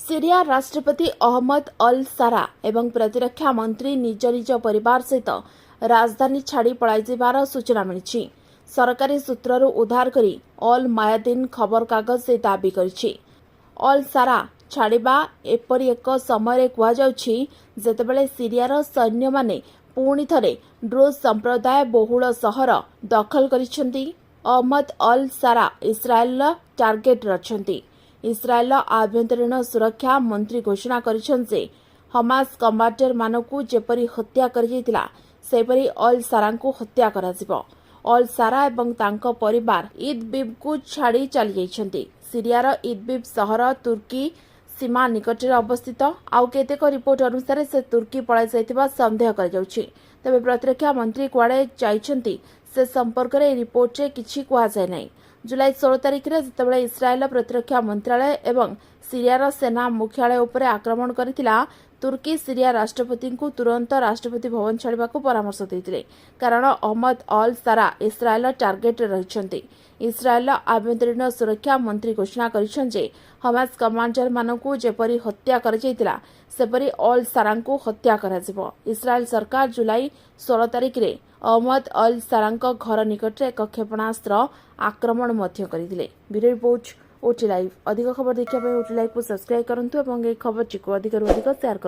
Syria राष्ट्रपति अहमद अल सारा एवं प्रतिरक्षा मंत्री निज निज परिवार सहित राजधानी छाड़ी पଳାଇଯିବାର सूचना मिली। सरकारी सूत्रରୁ उद्धार करी अल मायादीन खबर कागज से दाबी करिछि। अल सारा छाड़िबा एपरि एक समय कुहाଯାଉଛି जेतेबेले सीरियार सैन्य माने पुणी थरे ड्रोज संप्रदाय बहुल सहर दखल करिसेंती। अहमद अल सारा इस्राएल टार्गेट रछंती। इस्राएल आभ्यंतरीण सुरक्षा मंत्री घोषणा करिछन जे हमास कमांडर मानकु जेपरि हत्या करिଯାଇଥିଲା सेपरि अल सारांकु हत्या कराजिबो। अल सारा एवं तांको परिवार इदबिब को छाड़ी चली जाइछंती। सीरियार इदबिब सहर तुर्की सीमा निकटरे अवस्थित। आउ केतेक रिपोर्ट अनुसार से तुर्की पळाई जाइतिबा संदेह कराଯାଉଛି। तबे प्रतिरक्षा मंत्री कुआडे जाइछंती से संपर्क रे रिपोर्ट रे किछि कुआ जाय नै। जुलाई 16 तारिख रे जेतेबेले इस्राएल प्रतिरक्षा मंत्रालय एवं सीरियार सेना मुख्यालय उपरे आक्रमण करितिला, तुर्की सीरिया राष्ट्रपति को तुरंत राष्ट्रपति भवन छाड़वा परामर्श देते कारण अहमद अल सारा इस्राएल टार्गेट रही। इस्राएल आभ्यंतरीण सुरक्षा मंत्री घोषणा करिछन जे हमास कमांडर मानकु जेपरि हत्या कराଯାଇଥିଲା सेपरि अल सारांकु हत्या कराजिबो। इस्राएल सरकार जुलाई 16 तारिख रे अहमद अल सारांक घर निकटरे एक क्षेपणास्त्र आक्रमण मध्य करथिले। Bureau report OT live. अधिक खबर देखिबा ओटी लाइव को सब्सक्राइब करंतु एवं ए खबर को अधिक शेयर करंतु।